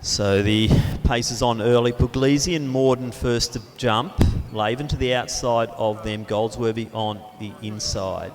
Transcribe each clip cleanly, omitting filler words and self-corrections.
So the pace is on early. Buglisi and Morden first to jump. Laven to the outside of them. Goldsworthy on the inside.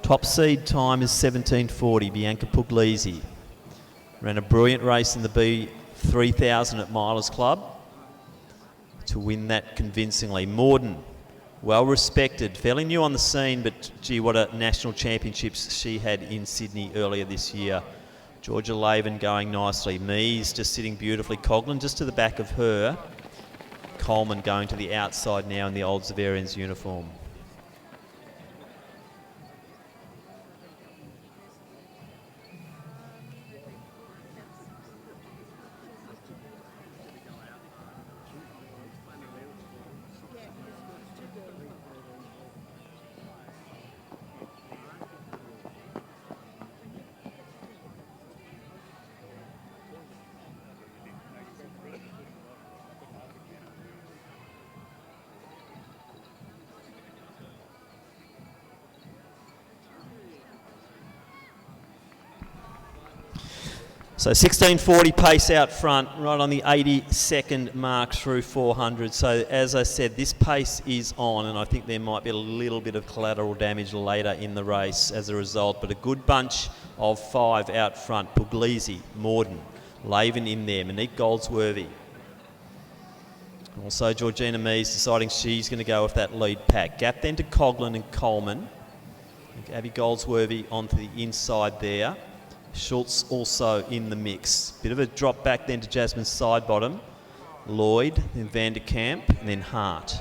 Top seed time is 17:40. Bianca Puglisi ran a brilliant race in the B3000 at Milers Club to win that convincingly. Morden, well respected, fairly new on the scene, but gee, what a national championships she had in Sydney earlier this year. Georgia Laven going nicely. Mees just sitting beautifully. Couglan just to the back of her. Coleman going to the outside now in the old Zavarians uniform. So 16:40 pace out front, right on the 82nd mark through 400. So as I said, this pace is on, and I think there might be a little bit of collateral damage later in the race as a result, but a good bunch of 5 out front. Buglisi, Morden, Laven in there, Monique Goldsworthy. Also Georgina Mees deciding she's going to go with that lead pack. Gap then to Couglan and Coleman. Abby Goldsworthy onto the inside there. Schultz also in the mix. Bit of a drop back then to Jasmine's side bottom. Lloyd, then Van der Kamp, and then Hart.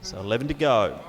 So 11 to go.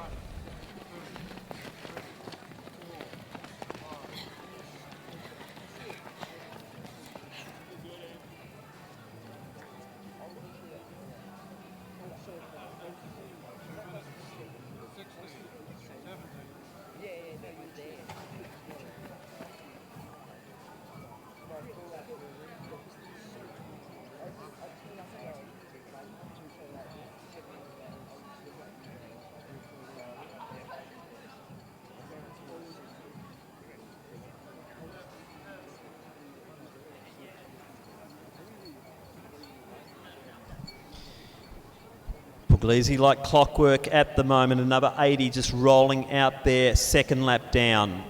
Buglisi like clockwork at the moment. Another 80 just rolling out there, second lap down.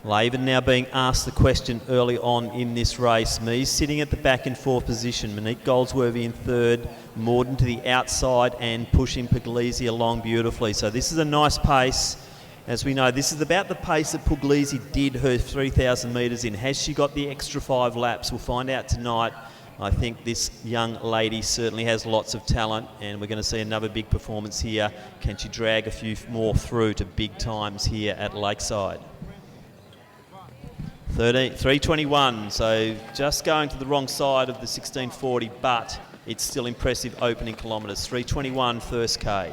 Laven now being asked the question early on in this race. Mees sitting at the back in 4th position. Monique Goldsworthy in 3rd. Morden to the outside and pushing Buglisi along beautifully. So this is a nice pace. As we know, this is about the pace that Buglisi did her 3,000 metres in. Has she got the extra 5 laps? We'll find out tonight. I think this young lady certainly has lots of talent, and we're going to see another big performance here. Can she drag a few more through to big times here at Lakeside? 3:21, so just going to the wrong side of the 16:40, but it's still impressive opening kilometres. 3:21 first K.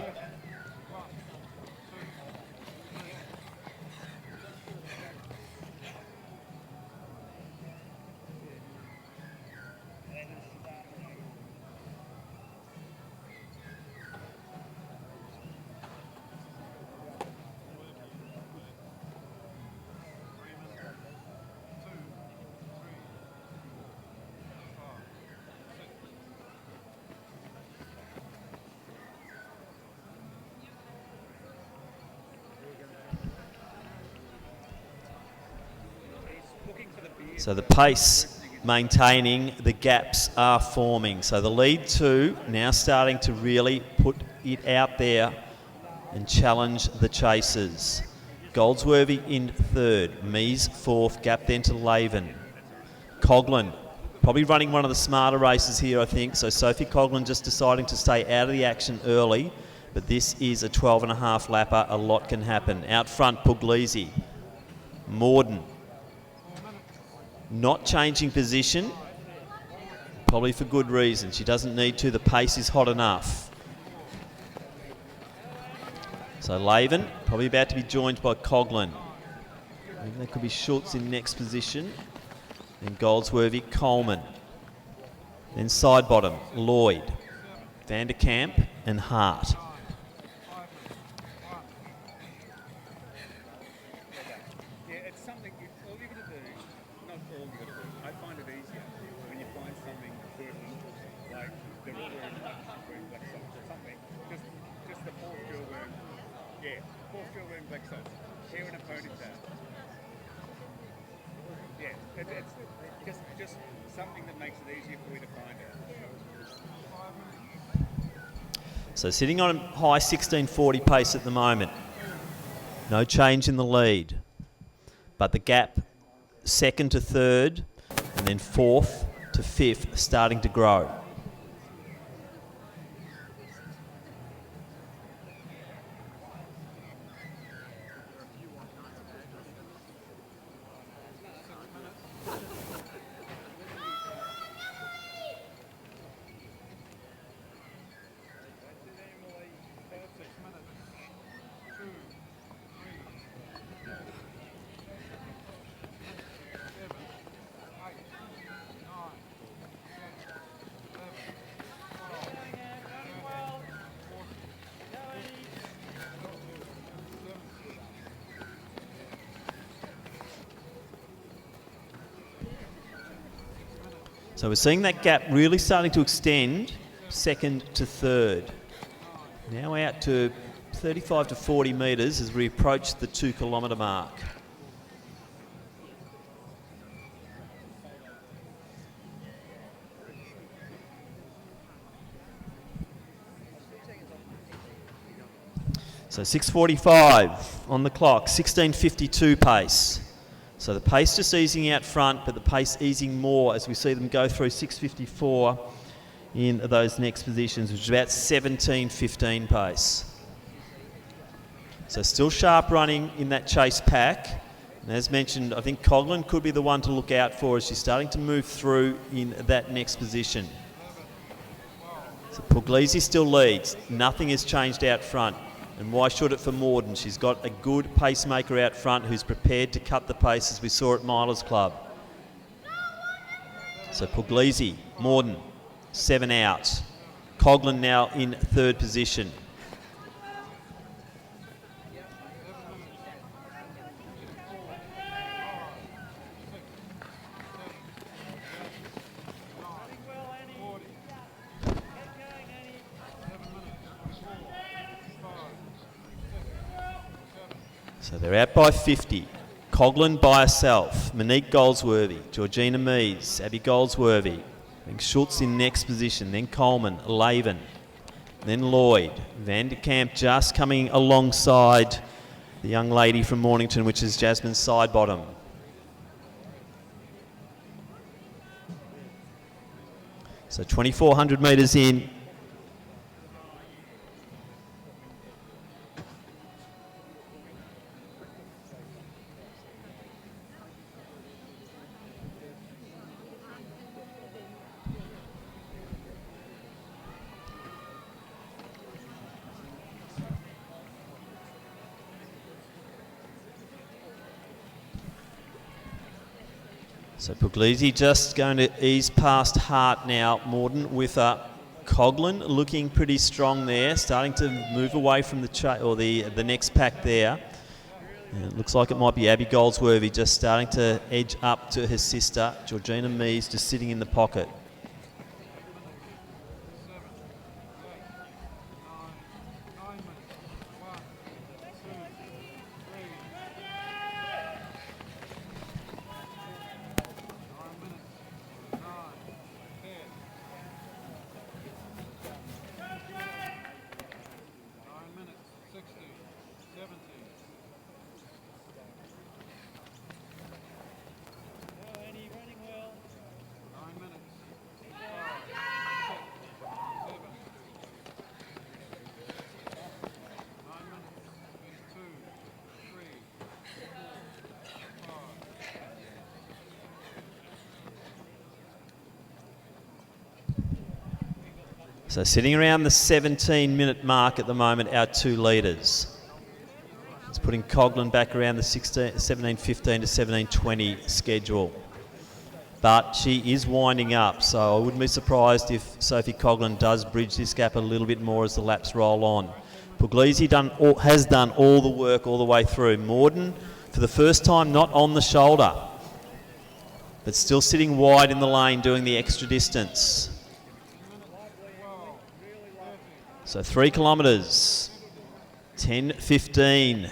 So the pace maintaining, the gaps are forming. So the lead 2 now starting to really put it out there and challenge the chasers. Goldsworthy in 3rd, Mees 4th, gap then to Laven. Couglan, probably running one of the smarter races here, I think. So Sophie Couglan just deciding to stay out of the action early, but this is a 12.5 lapper, a lot can happen. Out front, Buglisi, Morden. Not changing position, probably for good reason. She doesn't need to, the pace is hot enough. So Laven, probably about to be joined by Couglan. Maybe there could be Schultz in next position. Then Goldsworthy, Coleman. Then side bottom, Lloyd, Van der Kamp and Hart. Lakeside. Here in a ponytail. Yeah, it's just something that makes it easier for you to find it. So sitting on a high 16:40 pace at the moment. No change in the lead. But the gap second to third and then fourth to fifth starting to grow. So we're seeing that gap really starting to extend second to third. Now out to 35 to 40 metres as we approach the 2 kilometre mark. So 6:45 on the clock, 16:52 pace. So the pace just easing out front, but the pace easing more as we see them go through 6:54 in those next positions, which is about 17:15 pace. So still sharp running in that chase pack. And as mentioned, I think Couglan could be the one to look out for as she's starting to move through in that next position. So Buglisi still leads. Nothing has changed out front. And why should it for Morden? She's got a good pacemaker out front who's prepared to cut the pace as we saw at Milers Club. So Buglisi, Morden, 7 out. Couglan now in third position. So they're out by 50. Couglan by herself. Monique Goldsworthy, Georgina Mees, Abby Goldsworthy. Then Schultz in next position. Then Coleman, Laven. Then Lloyd. Van de Kamp just coming alongside the young lady from Mornington, which is Jasmine Sidebottom. So 2,400 metres in. So Buglisi just going to ease past Hart now. Morden with Couglan looking pretty strong there, starting to move away from the next pack there. And it looks like it might be Abby Goldsworthy just starting to edge up to her sister. Georgina Mees just sitting in the pocket. So sitting around the 17-minute mark at the moment, our 2 leaders. It's putting Couglan back around the 17:15 to 17:20 schedule. But she is winding up, so I wouldn't be surprised if Sophie Couglan does bridge this gap a little bit more as the laps roll on. Buglisi has done all the work all the way through. Morden, for the first time, not on the shoulder, but still sitting wide in the lane doing the extra distance. So 3 kilometres, 10:15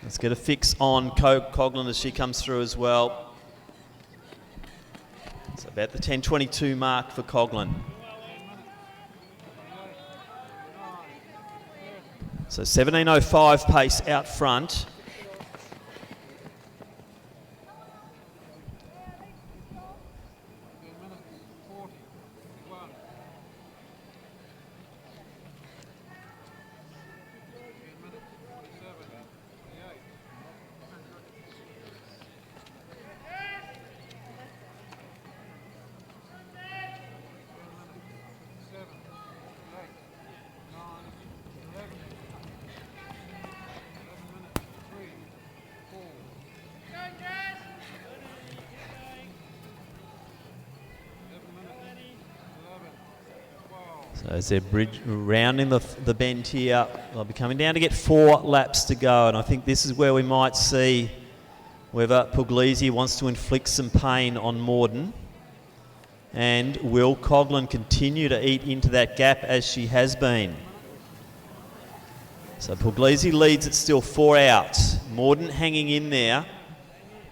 Let's get a fix on Couglan as she comes through as well. It's about the 10:22 mark for Couglan. So 17:05 pace out front. So as they're rounding the bend here, they'll be coming down to get 4 laps to go, and I think this is where we might see whether Buglisi wants to inflict some pain on Morden, and will Couglan continue to eat into that gap as she has been. So Buglisi leads it still 4 out. Morden hanging in there.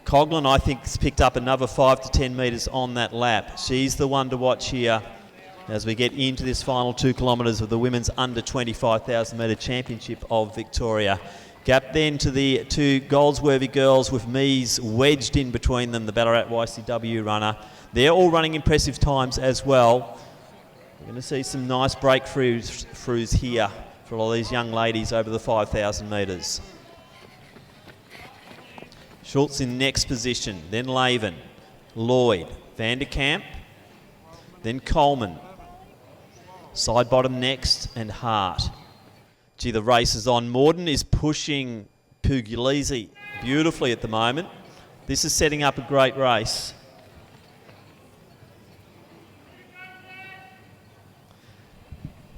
Couglan, I think, has picked up another 5 to 10 metres on that lap. She's the one to watch here as we get into this final 2 kilometres of the women's under 25,000 metre championship of Victoria. Gap then to the 2 Goldsworthy girls with Mies wedged in between them, the Ballarat YCW runner. They're all running impressive times as well. We're going to see some nice breakthroughs here for all these young ladies over the 5,000 metres. Schultz in next position, then Laven, Lloyd, Vanderkamp, then Coleman. Side bottom next, and Hart. Gee, the race is on. Morden is pushing Buglisi beautifully at the moment. This is setting up a great race.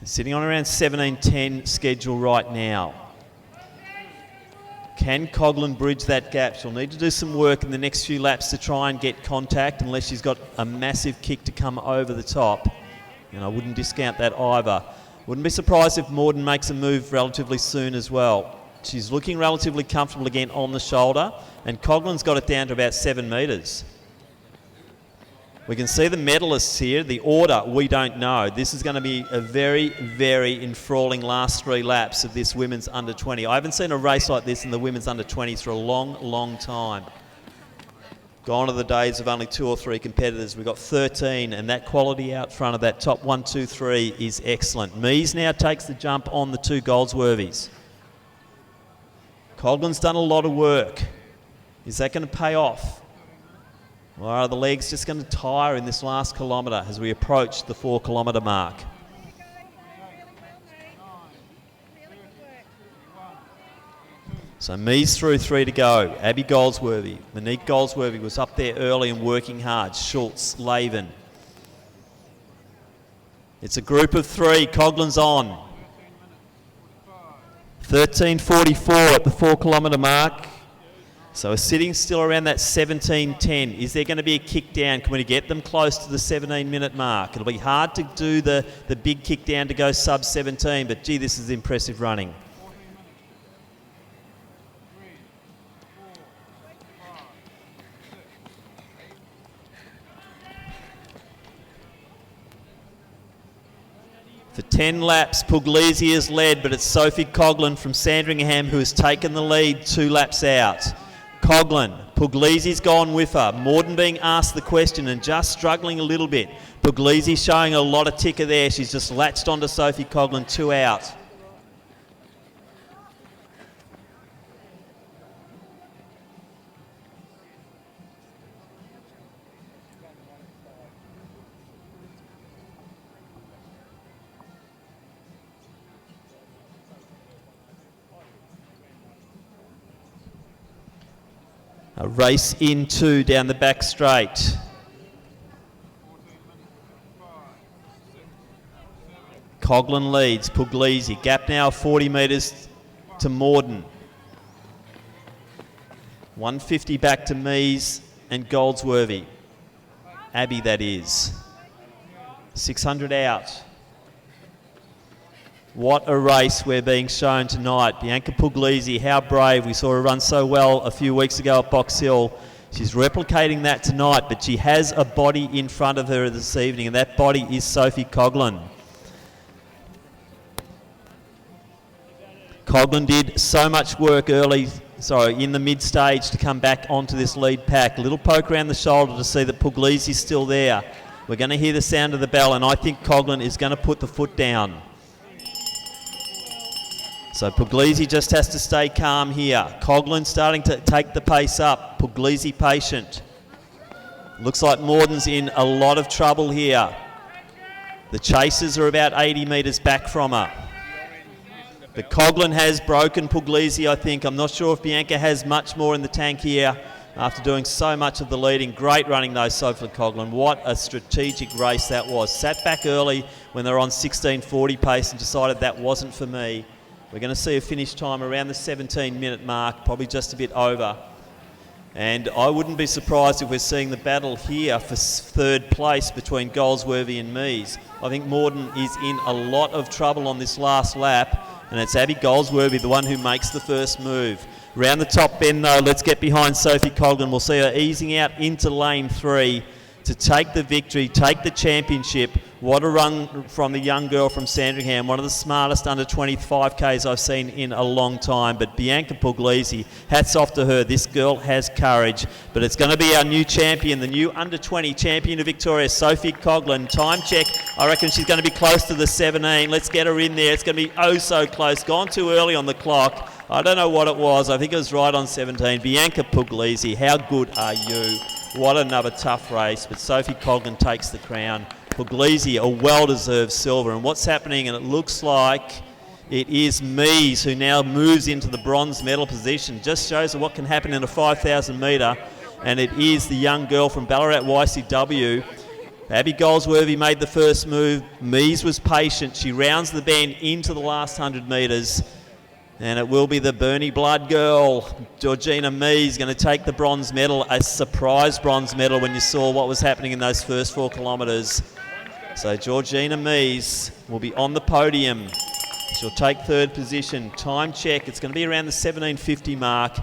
Sitting on around 17:10 schedule right now. Can Couglan bridge that gap? She'll need to do some work in the next few laps to try and get contact, unless she's got a massive kick to come over the top. And I wouldn't discount that either. Wouldn't be surprised if Morden makes a move relatively soon as well. She's looking relatively comfortable again on the shoulder, and Couglan's got it down to about 7 metres. We can see the medalists here. The order, we don't know. This is going to be a very, very enthralling last 3 laps of this women's under 20. I haven't seen a race like this in the women's under 20s for a long, long time. Gone are the days of only 2 or 3 competitors. We've got 13, and that quality out front of that top 1, 2, 3 is excellent. Mies now takes the jump on the 2 Goldsworthies. Couglan's done a lot of work. Is that going to pay off? Or are the legs just going to tire in this last kilometre as we approach the 4 kilometre mark? So Mies through 3 to go. Abby Goldsworthy. Monique Goldsworthy was up there early and working hard. Schultz, Laven. It's a group of 3. Couglan's on. 13:44 at the 4 kilometre mark. So we're sitting still around that 17:10. Is there going to be a kick down? Can we get them close to the 17-minute mark? It'll be hard to do the big kick down to go sub 17, but gee, this is impressive running. For 10 laps, Buglisi has led, but it's Sophie Couglan from Sandringham who has taken the lead 2 laps out. Couglan, Buglisi's gone with her. Morden being asked the question and just struggling a little bit. Buglisi showing a lot of ticker there. She's just latched onto Sophie Couglan, 2 out. A race into down the back straight. Couglan leads, Buglisi. Gap now 40 metres to Morden. 150 back to Mies and Goldsworthy. Abby, that is. 600 out. What a race we're being shown tonight. Bianca Puglisi, how brave. We saw her run so well a few weeks ago at Box Hill. She's replicating that tonight, but she has a body in front of her this evening, and that body is Sophie Couglan. Couglan did so much work in the mid-stage to come back onto this lead pack. A little poke around the shoulder to see that Puglisi's still there. We're going to hear the sound of the bell, and I think Couglan is going to put the foot down. So Buglisi just has to stay calm here. Couglan starting to take the pace up. Buglisi patient. Looks like Morden's in a lot of trouble here. The chasers are about 80 metres back from her. But Couglan has broken Buglisi, I think. I'm not sure if Bianca has much more in the tank here after doing so much of the leading. Great running though, Sophie Couglan. What a strategic race that was. Sat back early when they were on 16:40 pace and decided that wasn't for me. We're going to see a finish time around the 17-minute mark, probably just a bit over. And I wouldn't be surprised if we're seeing the battle here for third place between Goldsworthy and Mies. I think Morden is in a lot of trouble on this last lap, and it's Abby Goldsworthy, the one who makes the first move. Round the top bend though, let's get behind Sophie Couglan. We'll see her easing out into lane 3 to take the victory, take the championship. What a run from the young girl from Sandringham, one of the smartest under 25Ks I've seen in a long time. But Bianca Puglisi, hats off to her. This girl has courage. But it's going to be our new champion, the new under 20 champion of Victoria, Sophie Couglan. Time check, I reckon she's going to be close to the 17. Let's get her in there. It's going to be oh so close. Gone too early on the clock. I don't know what it was. I think it was right on 17. Bianca Puglisi, how good are you? What another tough race. But Sophie Couglan takes the crown. Buglisi, a well-deserved silver. And what's happening, and it looks like it is Mies who now moves into the bronze medal position. Just shows what can happen in a 5,000 metre. And it is the young girl from Ballarat YCW. Abby Goldsworthy made the first move. Mies was patient. She rounds the bend into the last 100 metres. And it will be the Bernie Blood girl, Georgina Mies, going to take the bronze medal. A surprise bronze medal when you saw what was happening in those first 4 kilometres. So Georgina Mies will be on the podium. She'll take third position. Time check, it's going to be around the 17:50 mark.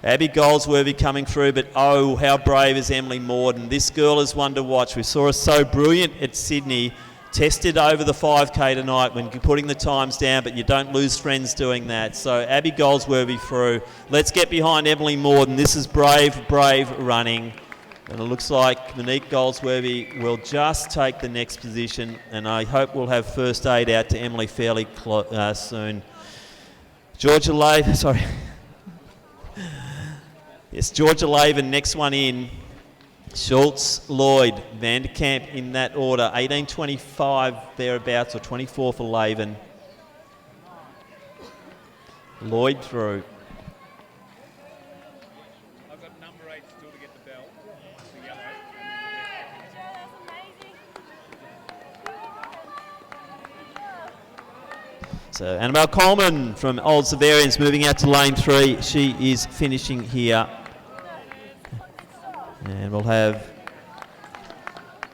Abby Goldsworthy coming through, but oh, how brave is Emily Morden. This girl is one to watch. We saw her so brilliant at Sydney. Tested over the 5K tonight when putting the times down, but you don't lose friends doing that. So Abby Goldsworthy through. Let's get behind Emily Morden. This is brave, brave running. And it looks like Monique Goldsworthy will just take the next position, and I hope we'll have first aid out to Emily fairly soon. Georgia Laven, sorry. Yes, Georgia Laven, next one in. Schultz, Lloyd, Vanderkamp in that order. 18:25 thereabouts, or 24 for Laven. Lloyd through. I've got number 8 still to get the bell. The yellow. So Annabelle Coleman from Old Severians moving out to lane 3. She is finishing here. And we'll have